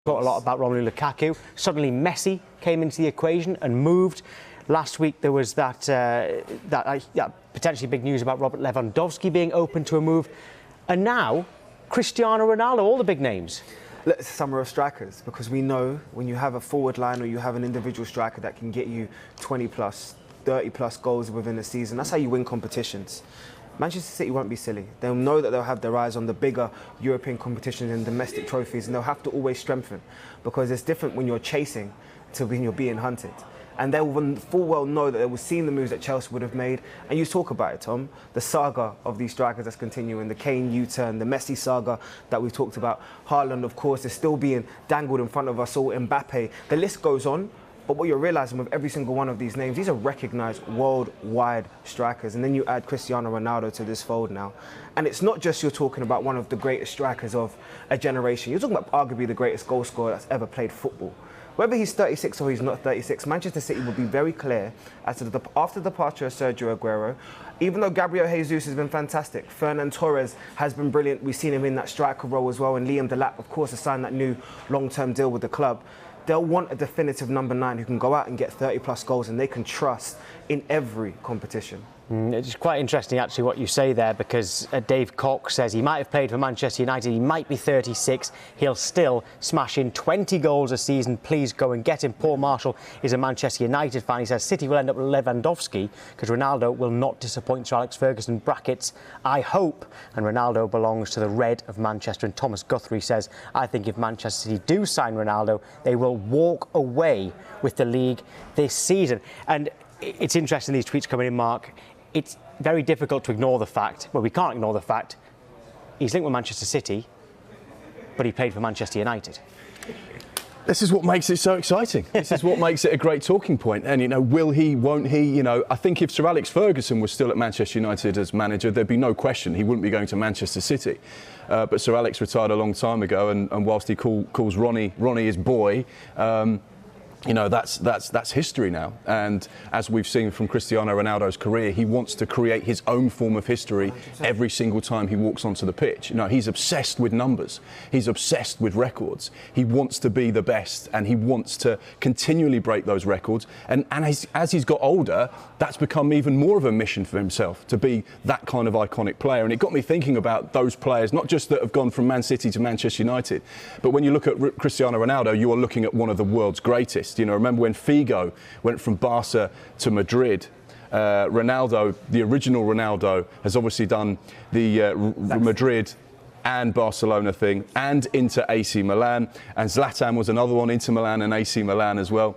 Talked a lot about Romelu Lukaku. Suddenly Messi came into the equation and moved. Last week there was that potentially big news about Robert Lewandowski being open to a move. And now, Cristiano Ronaldo, all the big names. Let's summer of strikers, because we know when you have a forward line or you have an individual striker that can get you 20 plus, 30 plus goals within a season, that's how you win competitions. Manchester City won't be silly. They'll know that they'll have their eyes on the bigger European competitions and domestic trophies, and they'll have to always strengthen, because it's different when you're chasing to when you're being hunted. And they will full well know that they will see the moves that Chelsea would have made. And you talk about it, Tom, the saga of these strikers that's continuing, the Kane U-turn, the Messi saga that we've talked about. Haaland, of course, is still being dangled in front of us all. Mbappe, the list goes on. But what you're realising with every single one of these names, these are recognised worldwide strikers. And then you add Cristiano Ronaldo to this fold now. And it's not just you're talking about one of the greatest strikers of a generation. You're talking about arguably the greatest goal scorer that's ever played football. Whether he's 36 or he's not 36, Manchester City will be very clear as to after the departure of Sergio Aguero. Even though Gabriel Jesus has been fantastic, Fernan Torres has been brilliant. We've seen him in that striker role as well. And Liam Delap, of course, has signed that new long-term deal with the club. They'll want a definitive number 9 who can go out and get 30 plus goals and they can trust in every competition. It's quite interesting, actually, what you say there, because Dave Cox says he might have played for Manchester United, he might be 36, he'll still smash in 20 goals a season. Please go and get him. Paul Marshall is a Manchester United fan. He says City will end up with Lewandowski because Ronaldo will not disappoint. Sir Alex Ferguson brackets, I hope, and Ronaldo belongs to the red of Manchester. And Thomas Guthrie says, I think if Manchester City do sign Ronaldo, they will walk away with the league this season. And it's interesting, these tweets coming in, Mark. It's very difficult to ignore the fact, well, we can't ignore the fact, he's linked with Manchester City, but he played for Manchester United. This is what makes it so exciting. This is what makes it a great talking point. And, you know, will he, won't he? You know, I think if Sir Alex Ferguson was still at Manchester United as manager, there'd be no question he wouldn't be going to Manchester City. But Sir Alex retired a long time ago, and whilst he calls Ronnie his boy, you know, that's history now. And as we've seen from Cristiano Ronaldo's career, he wants to create his own form of history 100%. Every single time he walks onto the pitch. You know, he's obsessed with numbers. He's obsessed with records. He wants to be the best, and he wants to continually break those records. And as he's got older, that's become even more of a mission for himself, to be that kind of iconic player. And it got me thinking about those players, not just that have gone from Man City to Manchester United, but when you look at Cristiano Ronaldo, you are looking at one of the world's greatest. You know, remember when Figo went from Barca to Madrid? Ronaldo, the original Ronaldo, has obviously done the Madrid and Barcelona thing, and into AC Milan. And Zlatan was another one, into Milan and AC Milan as well.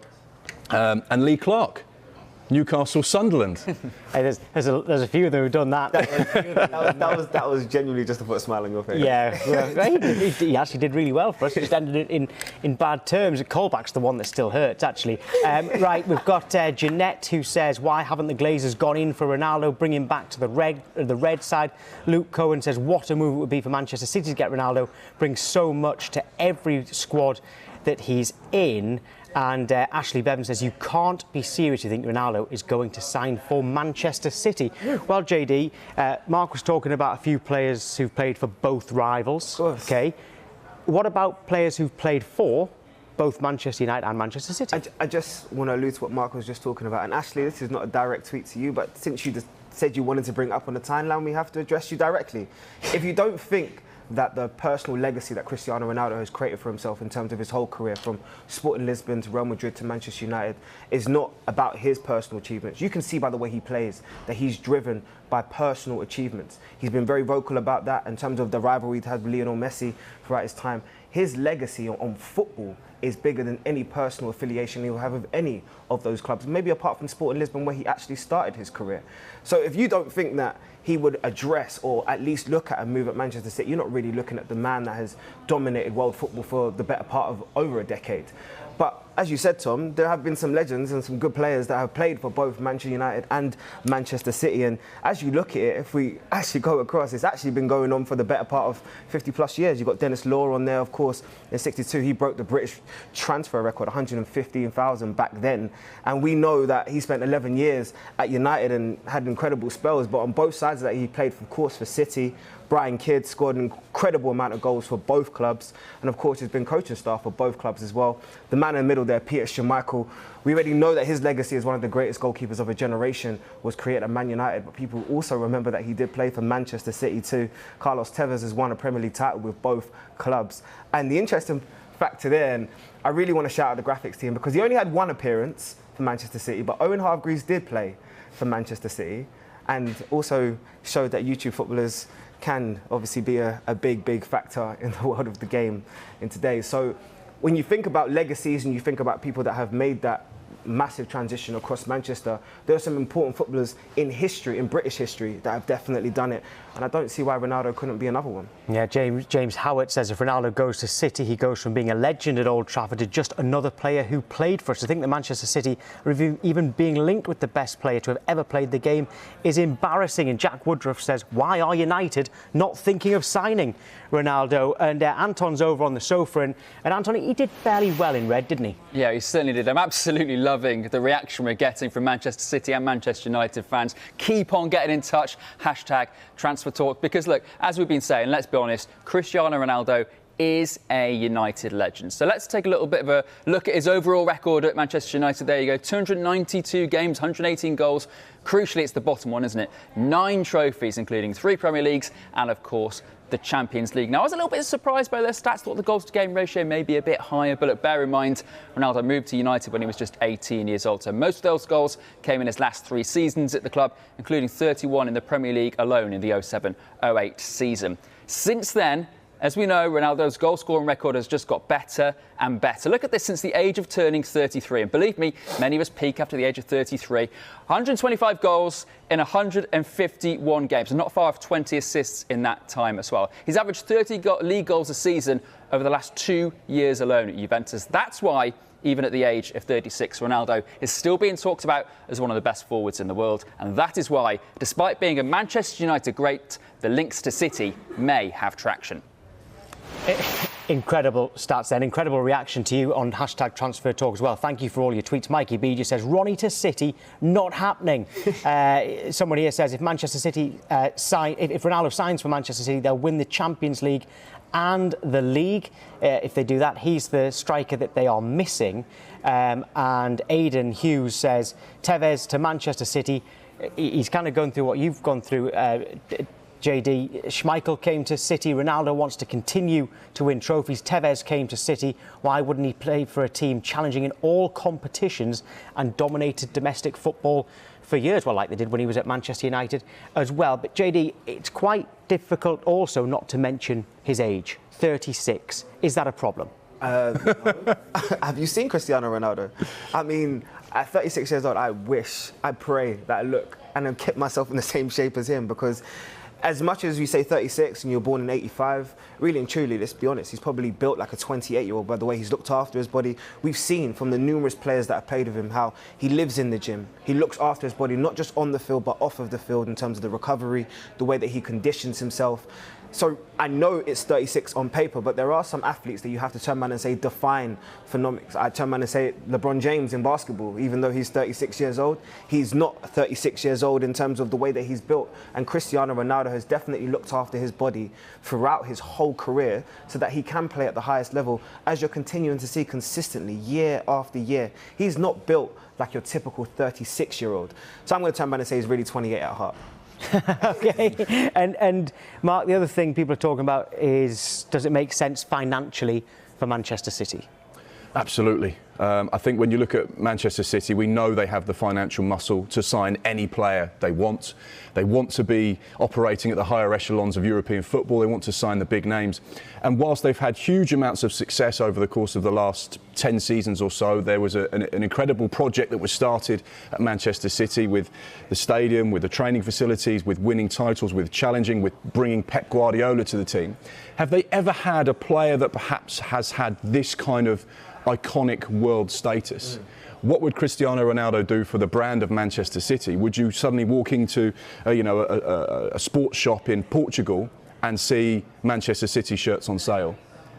And Lee Clark, Newcastle, Sunderland. Hey, there's a few of them who've done that. That was genuinely just to put a smile on your face. Yeah, he actually did really well for us. He just ended it in bad terms. Callback's the one that still hurts, actually. Right, we've got Jeanette, who says, why haven't the Glazers gone in for Ronaldo, bring him back to the red side? Luke Cohen says, what a move it would be for Manchester City to get Ronaldo, brings so much to every squad that he's in. And Ashley Bevan says, you can't be serious, you think Ronaldo is going to sign for Manchester City. Well, JD, Mark was talking about a few players who've played for both rivals. Of course. OK. What about players who've played for both Manchester United and Manchester City? I just want to allude to what Mark was just talking about. And Ashley, this is not a direct tweet to you, but since you just said you wanted to bring it up on the timeline, we have to address you directly. If you don't think that the personal legacy that Cristiano Ronaldo has created for himself in terms of his whole career, from Sporting Lisbon to Real Madrid to Manchester United, is not about his personal achievements. You can see by the way he plays that he's driven by personal achievements. He's been very vocal about that in terms of the rivalry he had with Lionel Messi throughout his time. His legacy on football is bigger than any personal affiliation he'll have with any of those clubs, maybe apart from Sporting Lisbon, where he actually started his career. So if you don't think that he would address or at least look at a move at Manchester City, you're not really looking at the man that has dominated world football for the better part of over a decade. But as you said, Tom, there have been some legends and some good players that have played for both Manchester United and Manchester City. And as you look at it, if we actually go across, it's actually been going on for the better part of 50 plus years. You've got Dennis Law on there, of course, in '62. He broke the British transfer record, 115,000 back then. And we know that he spent 11 years at United and had incredible spells. But on both sides of that, he played, of course, for City, Brian Kidd scored an incredible amount of goals for both clubs, and of course he's been coaching staff for both clubs as well. The man in the middle there, Peter Schmeichel, we already know that his legacy as one of the greatest goalkeepers of a generation was created at Man United, but people also remember that he did play for Manchester City too. Carlos Tevez has won a Premier League title with both clubs. And the interesting factor there, and I really want to shout out the graphics team because he only had one appearance for Manchester City, but Owen Hargreaves did play for Manchester City and also showed that YouTube footballers can obviously be a big factor in the world of the game in today. So when you think about legacies and you think about people that have made that massive transition across Manchester, there are some important footballers in history, in British history, that have definitely done it. And I don't see why Ronaldo couldn't be another one. Yeah, James Howard says if Ronaldo goes to City, he goes from being a legend at Old Trafford to just another player who played for us. I think that Manchester City, even being linked with the best player to have ever played the game, is embarrassing. And Jack Woodruff says, why are United not thinking of signing Ronaldo? And Anton's over on the sofa, and Anton, he did fairly well in red, didn't he? Yeah, he certainly did. I'm absolutely loving the reaction we're getting from Manchester City and Manchester United fans. Keep on getting in touch. #transfer talk. Because look, as we've been saying, let's be honest, Cristiano Ronaldo is a United legend. So let's take a little bit of a look at his overall record at Manchester United. There you go, 292 games, 118 goals. Crucially, it's the bottom one, isn't it? 9 trophies, including 3 Premier Leagues and, of course, the Champions League. Now, I was a little bit surprised by their stats. Thought the goals-to-game ratio may be a bit higher, but look, bear in mind, Ronaldo moved to United when he was just 18 years old. So most of those goals came in his last 3 seasons at the club, including 31 in the Premier League alone in the 07-08 season. Since then, as we know, Ronaldo's goal-scoring record has just got better and better. Look at this since the age of turning 33. And believe me, many of us peak after the age of 33. 125 goals in 151 games, and not far off 20 assists in that time as well. He's averaged 30 league goals a season over the last 2 years alone at Juventus. That's why, even at the age of 36, Ronaldo is still being talked about as one of the best forwards in the world. And that is why, despite being a Manchester United great, the links to City may have traction. Incredible stats then, incredible reaction to you on #transfer talk as well. Thank you for all your tweets. Mikey B just says, Ronnie to City, not happening. Someone here says if Manchester City if Ronaldo signs for Manchester City, they'll win the Champions League and the league. If they do that, he's the striker that they are missing. And Aidan Hughes says, Tevez to Manchester City. He's kind of going through what you've gone through, JD. Schmeichel came to City. Ronaldo wants to continue to win trophies. Tevez came to City. Why wouldn't he play for a team challenging in all competitions and dominated domestic football for years? Well, like they did when he was at Manchester United as well. But JD, it's quite difficult also not to mention his age, 36. Is that a problem? Have you seen Cristiano Ronaldo? I mean, at 36 years old, I pray that I look and then keep myself in the same shape as him, because as much as you say 36 and you're born in 85, really and truly, let's be honest, he's probably built like a 28-year-old by the way he's looked after his body. We've seen from the numerous players that have played with him how he lives in the gym. He looks after his body, not just on the field, but off of the field in terms of the recovery, the way that he conditions himself. So I know it's 36 on paper, but there are some athletes that you have to turn around and say define phenomenon. I turn around and say LeBron James in basketball, even though he's 36 years old, he's not 36 years old in terms of the way that he's built. And Cristiano Ronaldo has definitely looked after his body throughout his whole career so that he can play at the highest level, as you're continuing to see consistently year after year. He's not built like your typical 36-year-old. So I'm going to turn around and say he's really 28 at heart. OK. And Mark, the other thing people are talking about is, does it make sense financially for Manchester City? Absolutely. I think when you look at Manchester City, we know they have the financial muscle to sign any player they want. They want to be operating at the higher echelons of European football. They want to sign the big names. And whilst they've had huge amounts of success over the course of the last 10 seasons or so, there was an incredible project that was started at Manchester City with the stadium, with the training facilities, with winning titles, with challenging, with bringing Pep Guardiola to the team. Have they ever had a player that perhaps has had this kind of iconic world status? What would Cristiano Ronaldo do for the brand of Manchester City? Would you suddenly walk into a sports shop in Portugal and see Manchester City shirts on sale?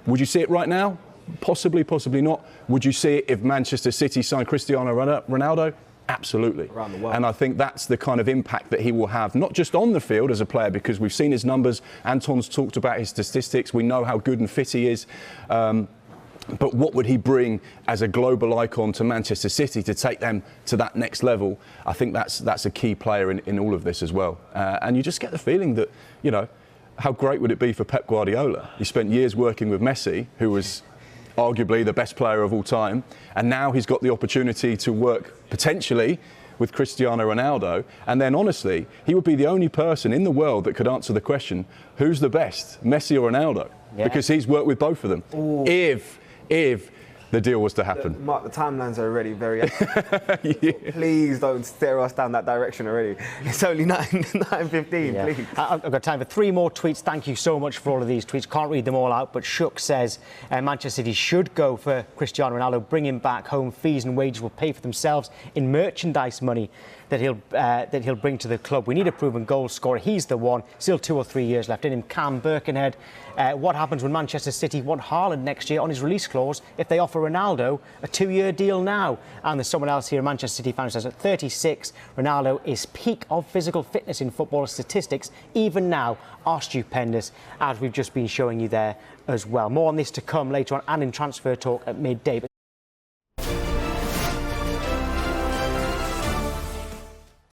Would you see it right now? Possibly, possibly not. Would you see it if Manchester City signed Cristiano Ronaldo? Absolutely. Around the world. And I think that's the kind of impact that he will have, not just on the field as a player, because we've seen his numbers. Anton's talked about his statistics. We know how good and fit he is. But what would he bring as a global icon to Manchester City to take them to that next level? I think that's a key player in all of this as well. And you just get the feeling that, you know, how great would it be for Pep Guardiola? He spent years working with Messi, who was arguably the best player of all time, and now he's got the opportunity to work potentially with Cristiano Ronaldo. And then honestly, he would be the only person in the world that could answer the question, who's the best, Messi or Ronaldo? Yeah. Because he's worked with both of them. Ooh. If the deal was to happen. Mark, the timelines are already very yeah. Please don't steer us down that direction already. It's only 9:15, Yeah. please. I've got time for 3 more tweets. Thank you so much for all of these tweets. Can't read them all out, but Shook says Manchester City should go for Cristiano Ronaldo, bring him back home. Fees and wages will pay for themselves in merchandise money that he'll bring to the club. We need a proven goal scorer. He's the one. Still 2 or 3 years left in him. Cam Birkenhead. What happens when Manchester City want Haaland next year on his release clause if they offer Ronaldo a 2-year deal now? And there's someone else here, a Manchester City fan, who says at 36, Ronaldo is peak of physical fitness in football statistics. Even now are stupendous, as we've just been showing you there as well. More on this to come later on and in Transfer Talk at midday.